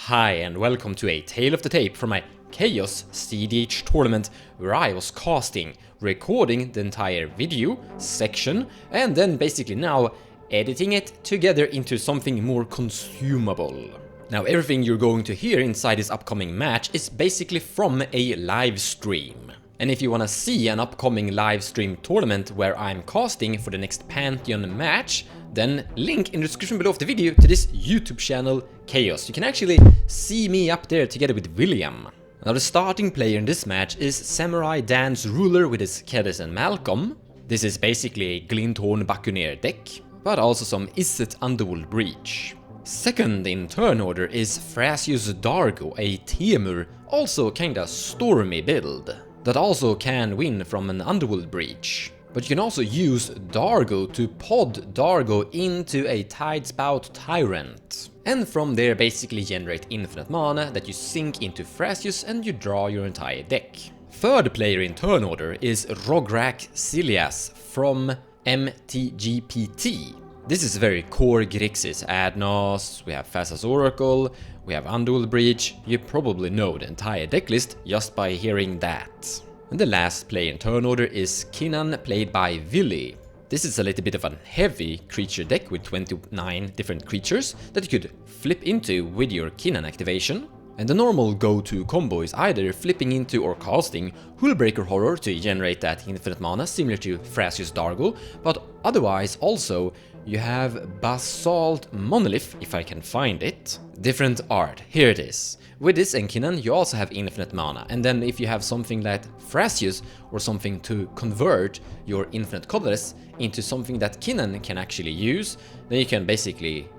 Hi and welcome to a tale of the tape from my kaOs cEDH tournament where I was casting, recording the entire video section and then basically now editing it together into something more consumable. Now everything you're going to hear inside this upcoming match is basically from a live stream. And if you wanna see an upcoming live stream tournament where I'm casting for the next Pantheon match, then link in the description below of the video to this YouTube channel, kaOs. You can actually see me up there together with William. Now the starting player in this match is Samurai Dan's ruler with his Kediss and Malcolm. This is basically a Glinthorn Buccaneer deck, but also some Izzet Underworld Breach. Second in turn order is Thrasios Dargo, a Temur, also kinda stormy build, that also can win from an Underworld Breach. But you can also use Dargo to pod Dargo into a Tidespout Tyrant. And from there basically generate infinite mana that you sink into Thrasios and you draw your entire deck. Third player in turn order is Rograkh Silas from MTGPT. This is very core Grixis, Adnos, we have Thassa's Oracle, we have Underworld Breach. You probably know the entire decklist just by hearing that. And the last player in turn order is Kinnan, played by Willy. This is a little bit of a heavy creature deck with 29 different creatures that you could flip into with your Kinnan activation. And the normal go-to combo is either flipping into or casting Hullbreaker Horror to generate that infinite mana similar to Thrasios Dargo, but otherwise also you have Basalt Monolith, if I can find it. Different art, here it is. With this and Kinnan you also have infinite mana, and then if you have something like Thrasios or something to convert your infinite colorless into something that Kinnan can actually use, then you can basically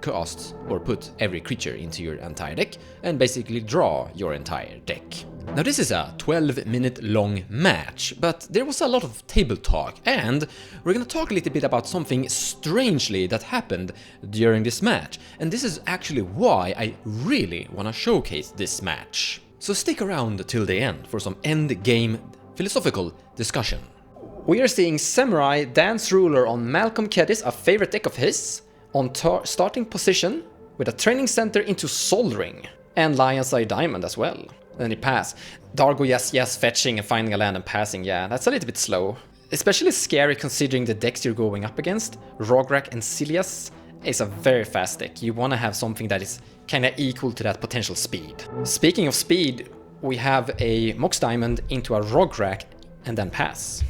cast or put every creature into your entire deck and basically draw your entire deck. Now this is a 12-minute long match, but there was a lot of table talk and we're gonna talk a little bit about something strangely that happened during this match, and this is actually why I really wanna showcase this match. So stick around till the end for some end game philosophical discussion. We are seeing Samurai Dan's ruler on Malcolm Kediss, a favorite deck of his, on starting position with a training center into Soldering and Lion's Eye Diamond as well. Then he pass. Dargo yes, fetching and finding a land and passing, yeah, that's a little bit slow. Especially scary considering the decks you're going up against. Rograkh and Silas is a very fast deck. You want to have something that is kinda equal to that potential speed. Speaking of speed, we have a Mox Diamond into a Rograkh and then pass.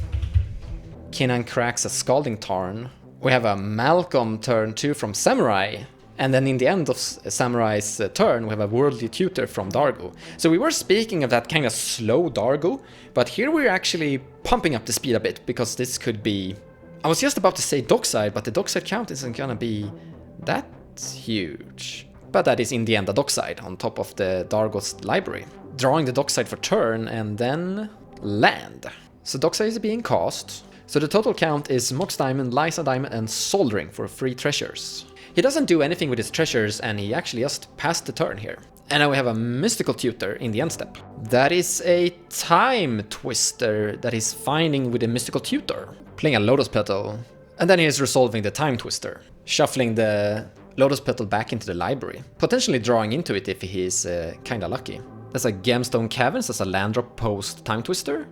Kinnan cracks a Scalding Tarn. We have a Malcolm turn 2 from Samurai, and then in the end of Samurai's turn we have a Worldly Tutor from Dargo. So we were speaking of that kind of slow Dargo, but here we're actually pumping up the speed a bit because this could be... I was just about to say Dockside, but the Dockside count isn't gonna be that huge. But that is in the end a Dockside on top of the Dargo's library. Drawing the Dockside for turn and then land. So Dockside is being cast. So the total count is Mox Diamond, Lysa Diamond and Soldering for 3 treasures. He doesn't do anything with his treasures and he actually just passed the turn here. And now we have a Mystical Tutor in the end step. That is a Time Twister that he's finding with a Mystical Tutor. Playing a Lotus Petal. And then he is resolving the Time Twister. Shuffling the Lotus Petal back into the library. Potentially drawing into it if he is kinda lucky. That's a Gemstone Caverns, that's a land drop post Time Twister.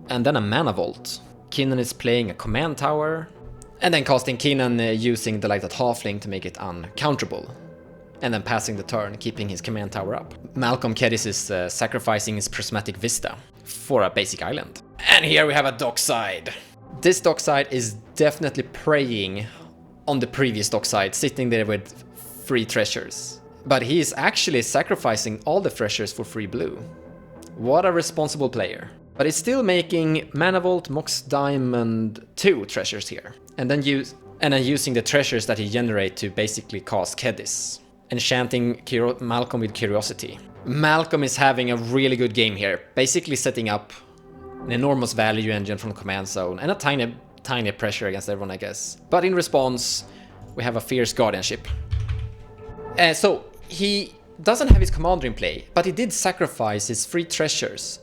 And then a Mana Vault. Kinnan is playing a Command Tower, and then casting Kinnan using the Lighted Halfling to make it uncounterable, and then passing the turn, keeping his Command Tower up. Malcolm Kediss is sacrificing his Prismatic Vista for a basic island. And here we have a Dockside. This Dockside is definitely preying on the previous Dockside, sitting there with 3 treasures. But he is actually sacrificing all the treasures for 3 blue. What a responsible player. But it's still making Mana Vault, Mox Diamond 2 treasures here. And then using the treasures that he generates to basically cast Kediss. Enchanting Malcolm with Curiosity. Malcolm is having a really good game here. Basically setting up an enormous value engine from Command Zone. And a tiny pressure against everyone, I guess. But in response, we have a Fierce Guardianship. So he doesn't have his commander in play. But he did sacrifice his 3 treasures.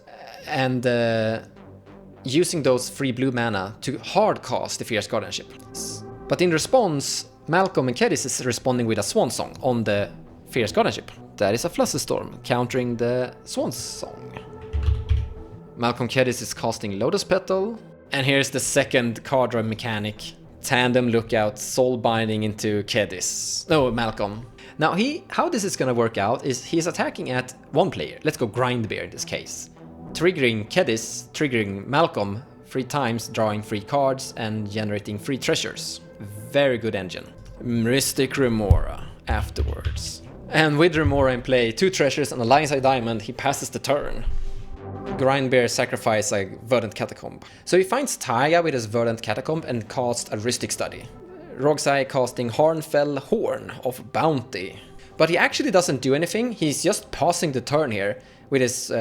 And using those 3 blue mana to hard cast the Fierce Guardianship. But in response, Malcolm and Kediss is responding with a Swan Song on the Fierce Guardianship. That is a Flusterstorm, countering the Swan's Song. Malcolm Kediss is casting Lotus Petal. And here's the second card draw mechanic. Tandem Lookout, Soul Binding into Kediss. No, Malcolm. Now how this is gonna work out is he's attacking at one player. Let's go Grindbear in this case. Triggering Kediss, triggering Malcolm 3 times, drawing 3 cards and generating 3 treasures. Very good engine. Mystic Remora afterwards. And with Remora in play, 2 treasures and a Lion's Eye Diamond, he passes the turn. Grindbear sacrifice a Verdant Catacomb. So he finds Taiga with his Verdant Catacomb and casts a Rhystic Study. Rograkh casting Harnfell Horn of Bounty. But he actually doesn't do anything, he's just passing the turn here with his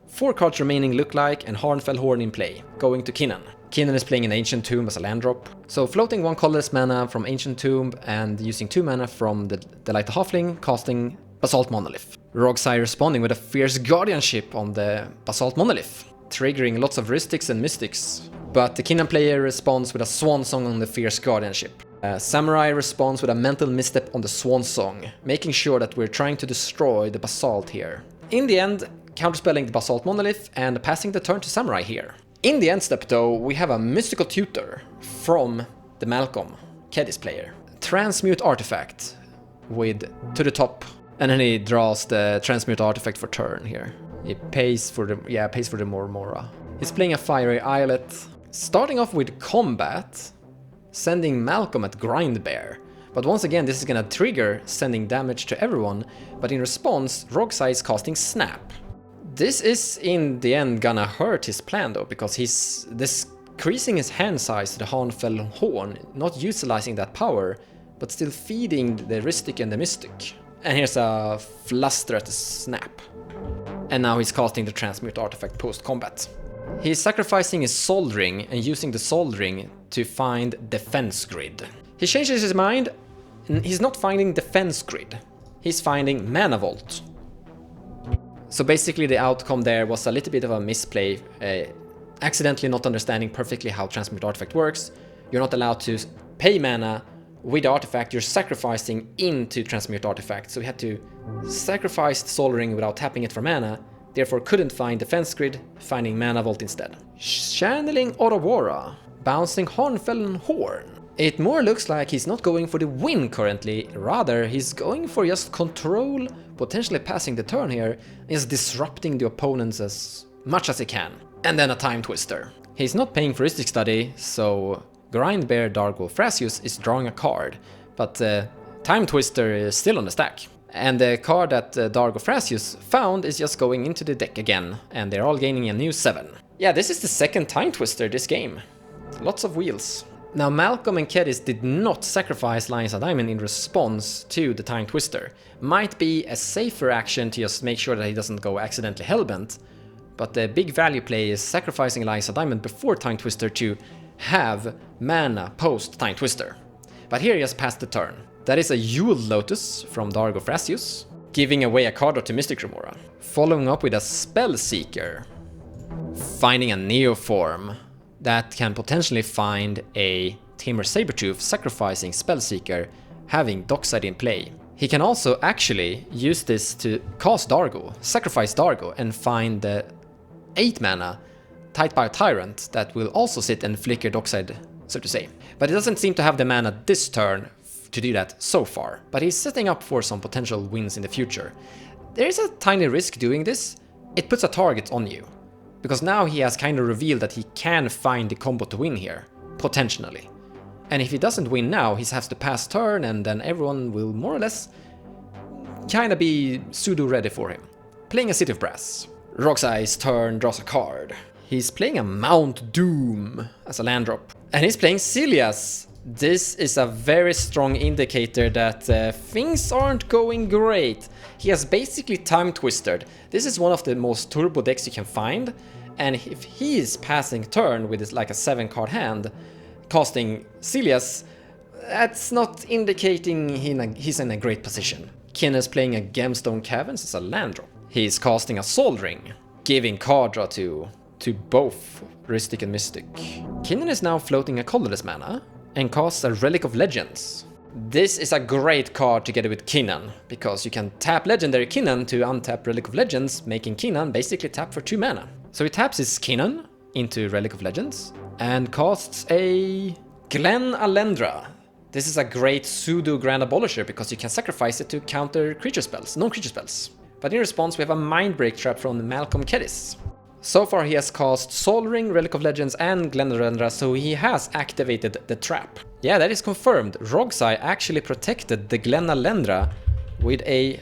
4 cards remaining look like and Harnfell Horn in play, going to Kinnan. Kinnan is playing an Ancient Tomb as a land drop. So floating 1 colorless mana from Ancient Tomb and using 2 mana from the Light the Halfling, casting Basalt Monolith. Rograkh responding with a Fierce Guardianship on the Basalt Monolith, triggering lots of Rhystics and Mystics. But the Kinnan player responds with a Swan Song on the Fierce Guardianship. Samurai responds with a Mental Misstep on the Swan Song, making sure that we're trying to destroy the Basalt here. In the end, counterspelling the Basalt Monolith and passing the turn to Samurai here. In the end step though, we have a Mystical Tutor from the Malcolm Kediss player. Transmute Artifact with to the top, and then he draws the Transmute Artifact for turn here. He pays for the Mormora. He's playing a Fiery Islet, starting off with combat, sending Malcolm at Grindbear. But once again, this is gonna trigger sending damage to everyone, but in response, Rograkh is casting Snap. This is in the end gonna hurt his plan though, because he's decreasing his hand size to the Harnfell Horn, not utilizing that power, but still feeding the Rhystic and the Mystic. And here's a Fluster at the Snap. And now he's casting the Transmute Artifact post-combat. He's sacrificing his Soul Ring and using the Soul Ring to find Defense Grid. He changes his mind, and he's not finding Defense Grid. He's finding Mana Vault. So basically the outcome there was a little bit of a misplay, accidentally not understanding perfectly how Transmute Artifact works. You're not allowed to pay mana with the artifact you're sacrificing into Transmute Artifact. So we had to sacrifice the Soul Ring without tapping it for mana, therefore couldn't find Defense Grid, finding Mana Vault instead. Channeling Aurora, bouncing Harnfell Horn. It more looks like he's not going for the win currently, rather he's going for just control, potentially passing the turn here, is disrupting the opponents as much as he can. And then a Time Twister. He's not paying for Rhystic Study, so Grindbear Dargo Thrasios is drawing a card, but Time Twister is still on the stack. And the card that Dargo Thrasios found is just going into the deck again, and they're all gaining a new 7. Yeah, this is the second Time Twister this game. Lots of wheels. Now Malcolm and Kediss did not sacrifice Lion's Eye Diamond in response to the Time Twister. Might be a safer action to just make sure that he doesn't go accidentally hellbent, but the big value play is sacrificing Lion's Eye Diamond before Time Twister to have mana post Time Twister. But here he just passed the turn. That is a Jeweled Lotus from Dargo Thrasios, giving away a card to Mystic Remora. Following up with a Spell Seeker, finding a Neoform that can potentially find a Tamer Sabertooth, sacrificing Spellseeker, having Dockside in play. He can also actually use this to cast Dargo, sacrifice Dargo, and find the 8 mana Tight by Tyrant that will also sit and flicker Dockside, so to say. But he doesn't seem to have the mana this turn to do that so far, but he's setting up for some potential wins in the future. There is a tiny risk doing this. It puts a target on you. Because now he has kind of revealed that he can find the combo to win here, potentially. And if he doesn't win now, he has to pass turn and then everyone will more or less kind of be pseudo ready for him. Playing a City of Brass. Rogue's turn draws a card. He's playing a Mount Doom as a land drop. And he's playing Silas. This is a very strong indicator that things aren't going great. He has basically Time Twisted. This is one of the most turbo decks you can find, and if he is passing turn with like a 7-card hand, casting Silas, that's not indicating he's in a great position. Kinnan is playing a Gemstone Caverns as a land drop. He's casting a Soul Ring, giving card draw to both Rhystic and Mystic. Kinnan is now floating a colorless mana, and casts a Relic of Legends. This is a great card together with Kinnan, because you can tap Legendary Kinnan to untap Relic of Legends, making Kinnan basically tap for 2 mana. So he taps his Kinnan into Relic of Legends and casts a Glen Alendra. This is a great pseudo Grand Abolisher because you can sacrifice it to counter creature spells, non-creature spells. But in response we have a Mindbreak trap from Malcolm Kediss. So far he has cast Sol Ring, Relic of Legends and Glen Alendra, so he has activated the trap. Yeah, that is confirmed. Rograkh actually protected the Glen Alendra with a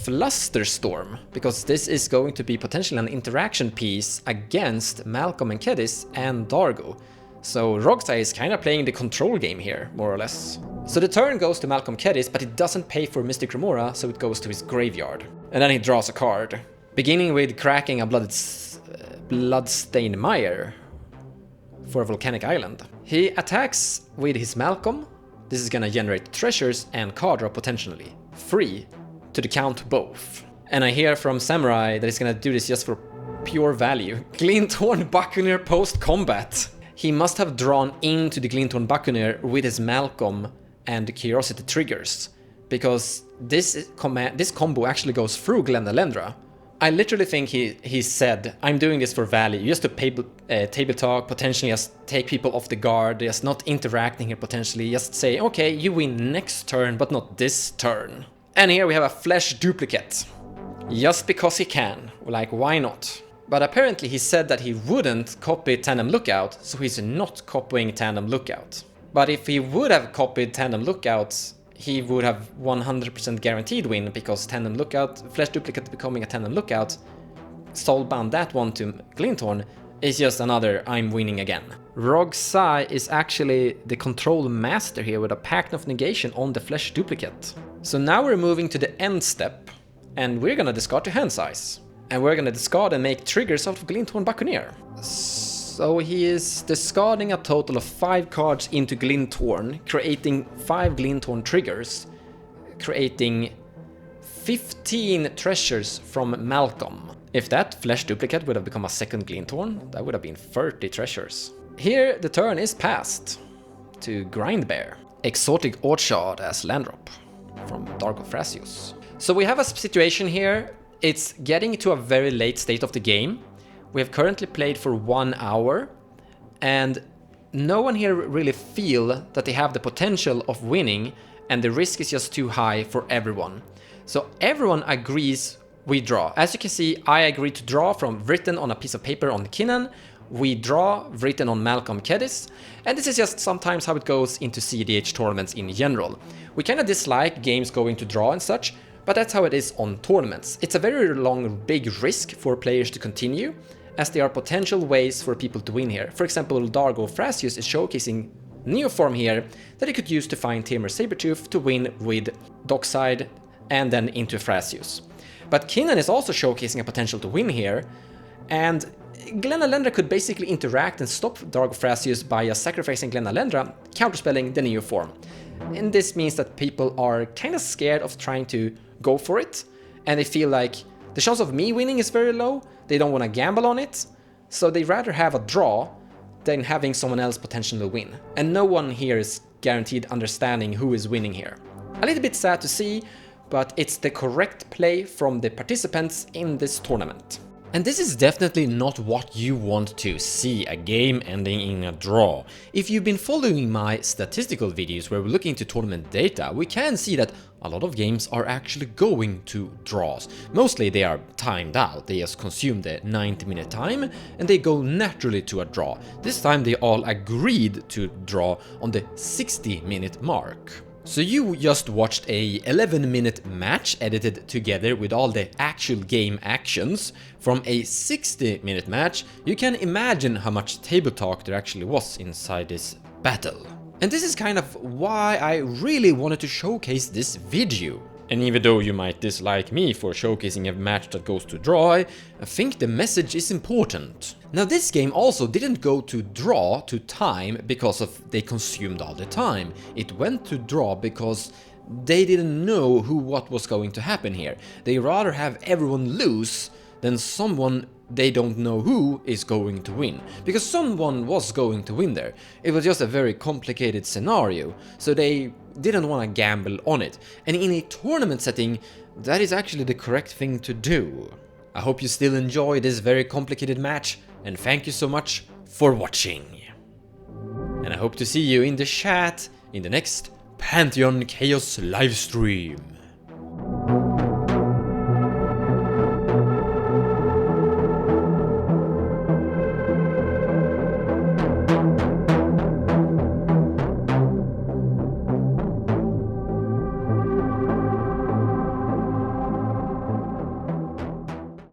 Flusterstorm, because this is going to be potentially an interaction piece against Malcolm and Kediss and Dargo. So Rograkh is kind of playing the control game here, more or less. So the turn goes to Malcolm Kediss, but it doesn't pay for Mystic Remora, so it goes to his graveyard. And then he draws a card, beginning with cracking a Bloodstained Mire for a Volcanic Island. He attacks with his Malcolm. This is gonna generate treasures and card draw potentially. Free to the count both. And I hear from Samurai that he's gonna do this just for pure value. Glinthorn Buccaneer post-combat. He must have drawn into the Glinthorn Buccaneer with his Malcolm and the Curiosity triggers, because this combo actually goes through Glen Alendra. I literally think he said, I'm doing this for value, just to table talk, potentially just take people off the guard, just not interacting here potentially, just say, okay, you win next turn, but not this turn. And here we have a Flesh Duplicate. Just because he can, like why not? But apparently he said that he wouldn't copy Tandem Lookout, so he's not copying Tandem Lookout. But if he would have copied Tandem Lookout, he would have 100% guaranteed win, because Tandem Lookout, Flesh Duplicate becoming a Tandem Lookout, soulbound that one to Glinthorn, is just another I'm winning again. Rograkh is actually the control master here with a Pact of Negation on the Flesh Duplicate. So now we're moving to the end step, and we're gonna discard to hand size. And we're gonna discard and make triggers out of Glinthorn Buccaneer. So he is discarding a total of 5 cards into Glinthorn, creating 5 Glinthorn triggers, creating 15 treasures from Malcolm. If that Flesh Duplicate would have become a second Glinthorn, that would have been 30 treasures. Here the turn is passed to Grindbear. Exotic Orchard as land drop from Dargo Thrasios. So we have a situation here. It's getting to a very late state of the game. We have currently played for 1 hour, and no one here really feel that they have the potential of winning, and the risk is just too high for everyone. So everyone agrees we draw. As you can see, I agree to draw from written on a piece of paper on Kinnan. We draw written on Malcolm Kediss, and this is just sometimes how it goes into cEDH tournaments in general. We kind of dislike games going to draw and such, but that's how it is on tournaments. It's a very long, big risk for players to continue, as there are potential ways for people to win here. For example, Dargo Thrasios is showcasing Neoform here that he could use to find Tamer Sabertooth to win with Dockside and then into Thrasios. But Kinnan is also showcasing a potential to win here, and Glen Alendra could basically interact and stop Dargo Thrasios by sacrificing Glen Alendra, counterspelling the Neoform. And this means that people are kind of scared of trying to go for it, and they feel like the chance of me winning is very low, they don't want to gamble on it, so they rather have a draw than having someone else potentially win. And no one here is guaranteed understanding who is winning here. A little bit sad to see, but it's the correct play from the participants in this tournament. And this is definitely not what you want to see, a game ending in a draw. If you've been following my statistical videos where we're looking into tournament data, we can see that a lot of games are actually going to draws. Mostly they are timed out, they just consume the 90-minute time and they go naturally to a draw. This time they all agreed to draw on the 60-minute mark. So you just watched a 11-minute match edited together with all the actual game actions from a 60-minute match. You can imagine how much table talk there actually was inside this battle. And this is kind of why I really wanted to showcase this video. And even though you might dislike me for showcasing a match that goes to draw, I think the message is important. Now this game also didn't go to draw to time because of they consumed all the time. It went to draw because they didn't know what was going to happen here. They rather have everyone lose than someone they don't know who is going to win, because someone was going to win there. It was just a very complicated scenario, so they didn't want to gamble on it. And in a tournament setting, that is actually the correct thing to do. I hope you still enjoy this very complicated match, and thank you so much for watching. And I hope to see you in the chat in the next Pantheon Chaos livestream.